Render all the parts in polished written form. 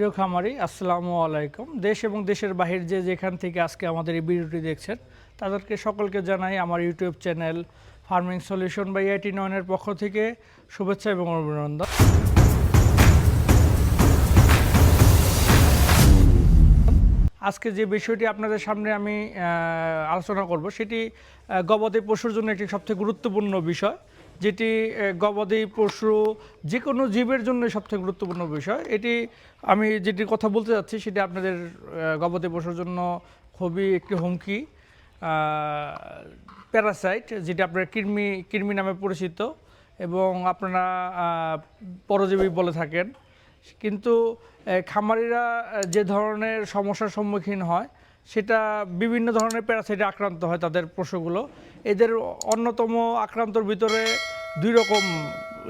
প্রিয় খামারি আসসালামু আলাইকুম। দেশ এবং দেশের বাহির যেখান থেকে আজকে আমাদের এই ভিডিওটি দেখছেন তাদেরকে সকলকে জানাই আমার YouTube channel farming solution by 89 এর পক্ষ থেকে শুভেচ্ছা এবং অভিনন্দন। আজকে যে বিষয়টি আপনাদের সামনে আমি আলোচনা করব সেটি গবাদি পশুর জন্য একটি সবথেকে গুরুত্বপূর্ণ বিষয়, যেটি গবাদি পশু যে কোনো জীবের জন্য সবথেকে গুরুত্বপূর্ণ বিষয়। এটি আমি যেটি কথা বলতে যাচ্ছি সেটি আপনাদের গবাদি পশুর জন্য খুবই একটি হুমকি, প্যারাসাইট, যেটি আপনার কৃমি নামে পরিচিত এবং আপনারা পরজীবী বলে থাকেন। কিন্তু খামারিরা যে ধরনের সমস্যার সম্মুখীন হয় সেটা বিভিন্ন ধরনের প্যারাসাইটে আক্রান্ত হয় তাদের পশুগুলো। এদের অন্যতম আক্রান্তর ভিতরে দুই রকম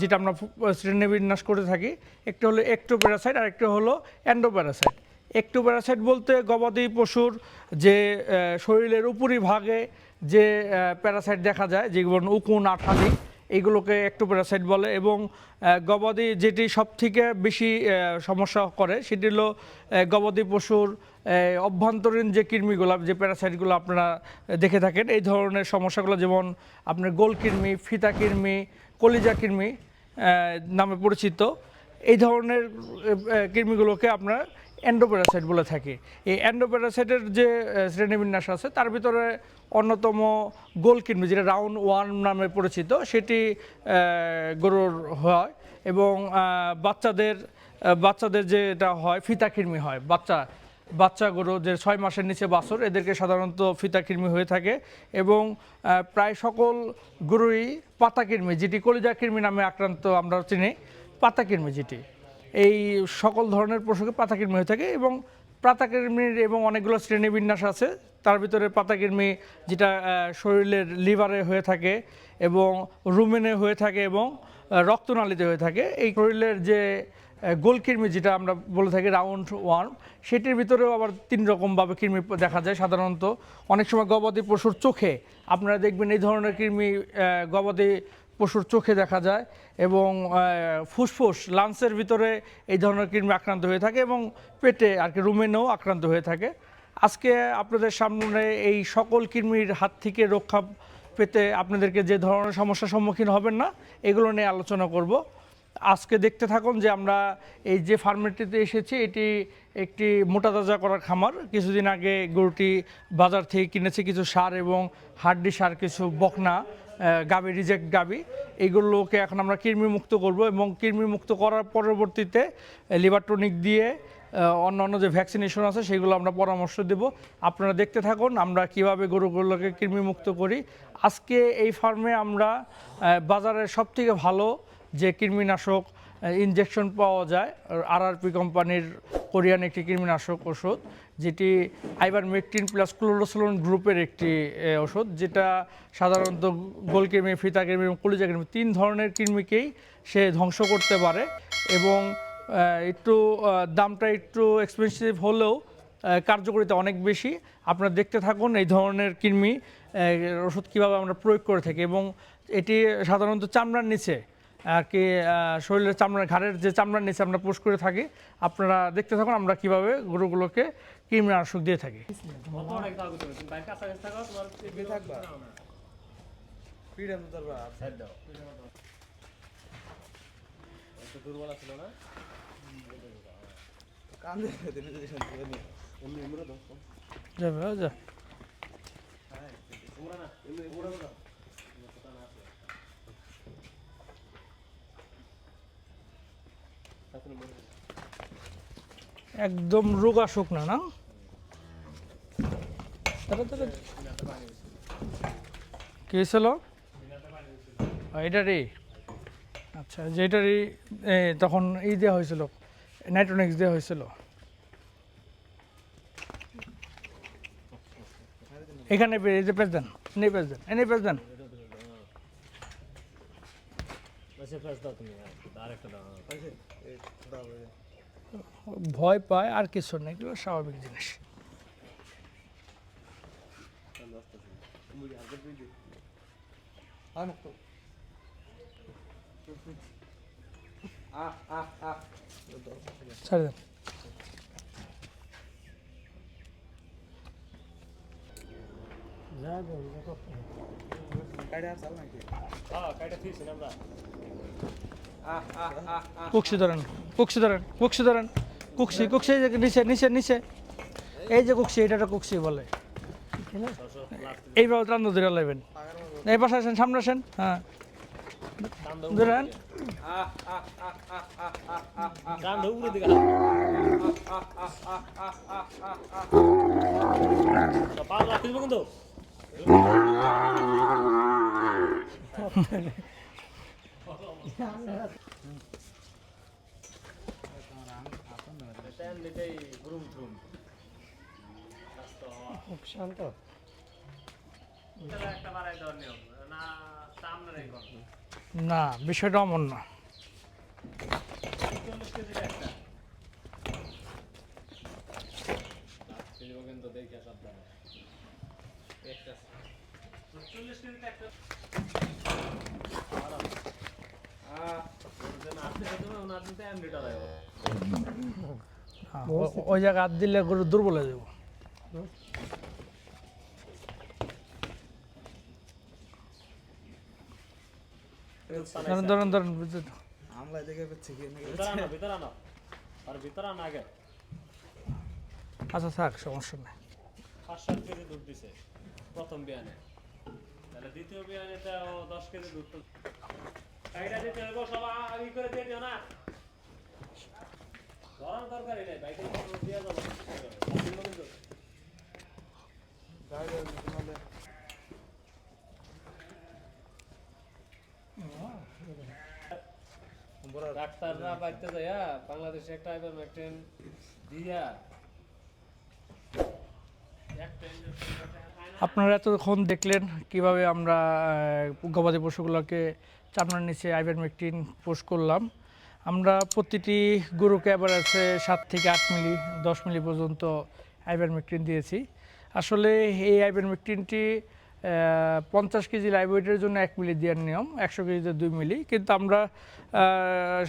যেটা আমরা শ্রেণীবিন্যাস করে থাকি, একটি হলো একটোপ্যারাসাইট আর একটি হলো অ্যান্ডোপ্যারাসাইট। একটোপ্যারাসাইট বলতে গবাদি পশুর যে শরীরের উপরিভাগে যে প্যারাসাইট দেখা যায়, যেগুলো উকুন, আঠালি, এইগুলোকে একটোপ্যারাসাইট বলে। এবং গবাদি যেটি সবথেকে বেশি সমস্যা করে সেটি হলো গবাদি পশুর অভ্যন্তরীণ যে কৃমিগুলো, যে প্যারাসাইটগুলো আপনারা দেখে থাকেন, এই ধরনের সমস্যাগুলো, যেমন আপনার গোল কৃমি, ফিতা কৃমি, কলিজা কৃমি নামে পরিচিত, এই ধরনের কৃমিগুলোকে আমরা অ্যান্ডোপ্যারাসাইট বলে থাকি। এই অ্যান্ডোপ্যারাসাইটের যে শ্রেণীবিন্যাস আছে তার ভিতরে অন্যতম গোল কৃমি, যেটা রাউন্ড ওয়ার্ম নামে পরিচিত, সেটি গরুর হয়। এবং বাচ্চাদের যেটা হয় ফিতা কৃমি হয়, বাচ্চা গরু যে 6 মাসের নিচে বাছুর, এদেরকে সাধারণত ফিতা কৃমি হয়ে থাকে। এবং প্রায় সকল গরুই পাতা কৃমি, যেটি কলিজা কৃমি নামে আক্রান্ত আমরা চিনি, পাতা কৃমি, যেটি এই সকল ধরনের পশুকে পাতাকৃমি হয়ে থাকে। এবং পাতাকৃমির এবং অনেকগুলো শ্রেণীবিন্যাস আছে, তার ভিতরে পাতাকৃমি যেটা শরীরের লিভারে হয়ে থাকে এবং রুমেনে হয়ে থাকে এবং রক্তনালীতে হয়ে থাকে। এই শরীরের যে গোলকৃমি, যেটা আমরা বলে থাকি রাউন্ড ওয়ার্ম, সেটির ভিতরেও আবার 3 রকমভাবে কৃমি দেখা যায়। সাধারণত অনেক সময় গবাদি পশুর চোখে আপনারা দেখবেন এই ধরনের কৃমি গবাদি পশুর চোখে দেখা যায় এবং ফুসফুস, লাংসের ভিতরে এই ধরনের কৃমি আক্রান্ত হয়ে থাকে এবং পেটে আর কি রুমেনেও আক্রান্ত হয়ে থাকে। আজকে আপনাদের সামনে এই সকল কৃমির হাত থেকে রক্ষা পেতে আপনাদেরকে যে ধরনের সমস্যার সম্মুখীন হবেন না, এগুলো নিয়ে আলোচনা করব। আজকে দেখতে থাকুন যে আমরা এই যে ফার্মেটিতে এসেছি, এটি একটি মোটা তাজা করার খামার। কিছুদিন আগে গরুটি বাজার থেকে কিনেছি কিছু সার এবং হাড্ডি সার, কিছু বকনা গাবি, রিজেক্ট গাবি, এইগুলোকে এখন আমরা কৃমিমুক্ত করব এবং কৃমিমুক্ত করার পরবর্তীতে লিভার টনিক দিয়ে অন্যান্য যে ভ্যাকসিনেশন আছে সেগুলো আমরা পরামর্শ দেব। আপনারা দেখতে থাকুন আমরা কিভাবে গরুগুলোকে কৃমিমুক্ত করি। আজকে এই ফার্মে আমরা বাজারের সবথেকে ভালো যে কৃমিনাশক ইনজেকশন পাওয়া যায়, আরআরপি কোম্পানির কোরিয়ান একটি কৃমিনাশক ওষুধ, যেটি আইভারমেকটিন প্লাস ক্লোরোসোলন গ্রুপের একটি ওষুধ, যেটা সাধারণত গোলকৃমি, ফিতা কৃমি এবং কলিজা কৃমি 3 ধরনের কৃমিকেই সে ধ্বংস করতে পারে। এবং একটু দামটা একটু এক্সপেন্সিভ হলেও কার্যকারিতা অনেক বেশি। আপনারা দেখতে থাকুন এই ধরনের কৃমি ওষুধ কীভাবে আমরা প্রয়োগ করে থাকি। এবং এটি সাধারণত চামড়ার নিচে আর কি, শরীরের চামড়া, ঘাড়ের যে চামড়ার নিচে আমরা পোষ করে থাকি। আপনারা দেখতে থাকুন আমরা কিভাবে গরুগুলোকে কৃমিনাশক দিয়ে থাকি। একদম রোগা শুকনা না, কি হয়েছিল এটারই? আচ্ছা, যেটারই তখন দেওয়া হয়েছিল, নাইট্রোনিক্স দেওয়া হয়েছিল। এখানে এই যে পেজ দেন, এনে পেজ দেন। ভয় পায় আর কিছু নেই, এগুলো স্বাভাবিক জিনিস। ছেড়ে দেন। কুকসি ধরেন, কুকসি ধরেন, কুকসি ধরেন, কুকসি, কুকসি এই যে নিচে নিচে নিচে, এই যে কুকসি, এটা কুকসি বলে। এইভাবে টান ধরে লাইবেন, এই পাশে আসেন, সামনে আসেন, হ্যাঁ ধরেন। না, বিষয়টা অমন না। ওই জায়গা হাত দিলে গরু দুর্বল হয়ে যাবো। ধরেন ধরেন ধরেন, আচ্ছা থাক, সমস্যা নেই। 5-7 কেজি দুধ দিছে প্রথম বিয়ানে, তাহলে দ্বিতীয় বিয়ানেতে 10 কেজি দুধ তো কাইরা দিতে হবে। সব আগে করে দিয়ে দিও না, ধরার দরকারই নেই, বাইকে দিয়ে যাবো কিন্তু ডাক্তাররা বাইতে যাইয়া বাংলাদেশে একটা আইভারমেকটিন দিয়া আপনারা এতক্ষণ দেখলেন কিভাবে আমরা গবাদি পশুগুলোকে চামড়ার নিচে আইভারমেকটিন পুশ করলাম। আমরা প্রতিটি গরুকে অ্যাভারেজে 7 থেকে 8 মিলি 10 মিলি পর্যন্ত আইভারমেকটিন দিয়েছি। আসলে এই আইভারমেকটিনটি 50 কেজি লাইভ ওয়েটের জন্য 1 মিলি দেওয়ার নিয়ম, 100 কেজিতে 2 মিলি, কিন্তু আমরা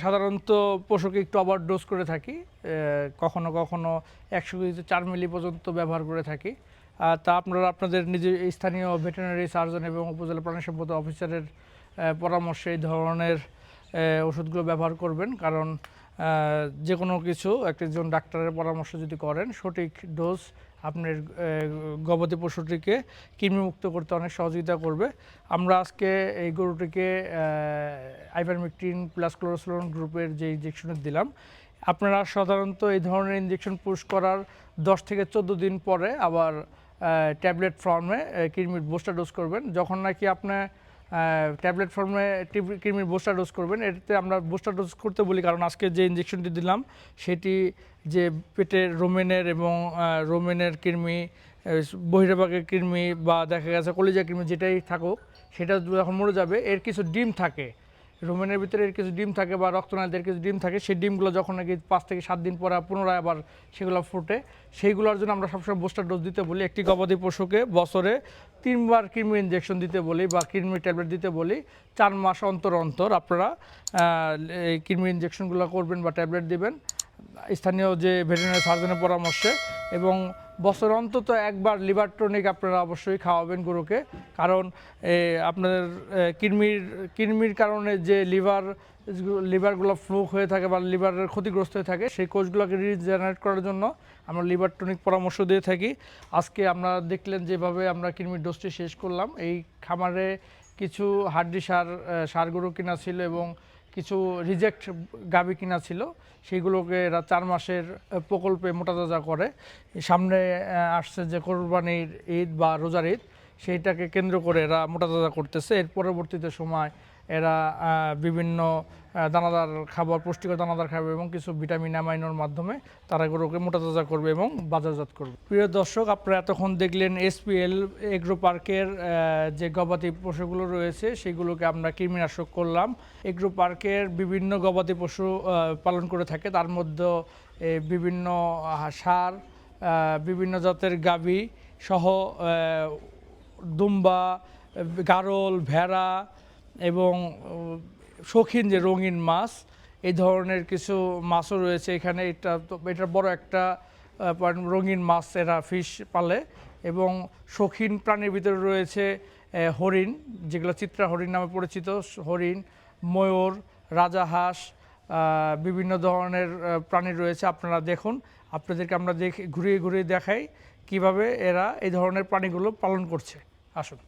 সাধারণত পশুকে একটু ওভারডোজ করে থাকি, কখনো কখনো 100 কেজিতে 4 মিলি পর্যন্ত ব্যবহার করে থাকি। তা আপনারা আপনাদের নিজের স্থানীয় ভেটেরিনারি সার্জন এবং উপজেলা প্রাণী সম্পদ অফিসারের পরামর্শে এই ধরনের ওষুধগুলো ব্যবহার করবেন, কারণ যে কোনো কিছু একজন ডাক্তারের পরামর্শ যদি করেন, সঠিক ডোজ আপনার গবাদি পশুটিকে কৃমিমুক্ত করতে অনেক সহযোগিতা করবে। আমরা আজকে এই গরুটিকে আইভারমেকটিন প্লাস ক্লোরোসুলন গ্রুপের যে ইনজেকশন দিলাম। আপনারা সাধারণত এই ধরনের ইনজেকশন পুশ করার 10 থেকে 14 দিন পরে আবার ট্যাবলেট ফর্মে কৃমির বুস্টার ডোজ করবেন। যখন নাকি আপনার ট্যাবলেট ফর্মে কৃমির বুস্টার ডোজ করবেন, এতে আমরা বুস্টার ডোজ করতে বলি কারণ আজকে যে ইনজেকশনটি দিলাম সেটি যে পেটের রোমেনের এবং রোমেনের কৃমি, বহির্ভাগের কৃমি বা দেখা গেছে কলিজা কৃমি যেটাই থাকুক, সেটা যখন মরে যাবে, এর কিছু ডিম থাকে রোমেনের ভিতরে, এর কিছু ডিম থাকে বা রক্তনালীদের কিছু ডিম থাকে, সেই ডিমগুলো যখন নাকি 5 থেকে 7 দিন পরে পুনরায় আবার সেগুলো ফুটে, সেইগুলোর জন্য আমরা সবসময় বুস্টার ডোজ দিতে বলি। একটি গবাদি পশুকে বছরে 3 বার কৃমি ইনজেকশন দিতে বলি বা কৃমি ট্যাবলেট দিতে বলি। 4 মাস অন্তর অন্তর আপনারা এই কৃমি ইনজেকশনগুলো করবেন বা ট্যাবলেট দিবেন স্থানীয় যে ভেটেরিনারি সার্জনের পরামর্শে, এবং বছর অন্তত একবার লিভার টনিক আপনারা অবশ্যই খাওয়াবেন গরুকে, কারণ আপনাদের কৃমির কারণে যে লিভারগুলো ফ্লু হয়ে থাকে বা লিভারের ক্ষতিগ্রস্ত হয়ে থাকে, সেই কোষগুলোকে রিজেনারেট করার জন্য আমরা লিভার টনিক পরামর্শ দিয়ে থাকি। আজকে আমরা দেখলেন যেভাবে আমরা কৃমির ডোজটি শেষ করলাম। এই খামারে কিছু হাড্ডি সার গরু কিনা ছিল এবং কিছু রিজেক্ট গাভী কিনা ছিল, সেইগুলোকে এরা 4 মাসের প্রকল্পে মোটাতাজা করে। সামনে আসছে যে কোরবানির ঈদ বা রোজার ঈদ, সেইটাকে কেন্দ্র করে এরা মোটাতাজা করতেছে। এর পরবর্তীতে সময় এরা বিভিন্ন দানাদার খাবার, পুষ্টিকর দানাদার খাবে এবং কিছু ভিটামিন অ্যামাইনোর মাধ্যমে তারা গরুকে মোটাতাজা করবে এবং বাজারজাত করবে। প্রিয় দর্শক, আপনারা এতক্ষণ দেখলেন এসপিএল এগ্রো পার্কের যে গবাদি পশুগুলো রয়েছে সেগুলোকে আমরা কৃমিনাশক করলাম। এগ্রো পার্কের বিভিন্ন গবাদি পশু পালন করে থাকে, তার মধ্যে বিভিন্ন সার, বিভিন্ন জাতের গাভী সহ দুম্বা, গারল, ভেড়া এবং শৌখিন যে রঙিন মাছ, এই ধরনের কিছু মাছও রয়েছে এখানে। এটার বড় একটা রঙিন মাছ এরা ফিশ পালে। এবং শৌখিন প্রাণীর ভিতরে রয়েছে হরিণ, যেগুলো চিত্রা হরিণ নামে পরিচিত, হরিণ, ময়ূর, রাজাহাঁস, বিভিন্ন ধরনের প্রাণী রয়েছে। আপনারা দেখুন, আপনাদেরকে আমরা ঘুরিয়ে ঘুরিয়ে দেখাই কিভাবে এরা এই ধরনের প্রাণীগুলো পালন করছে। আসুন।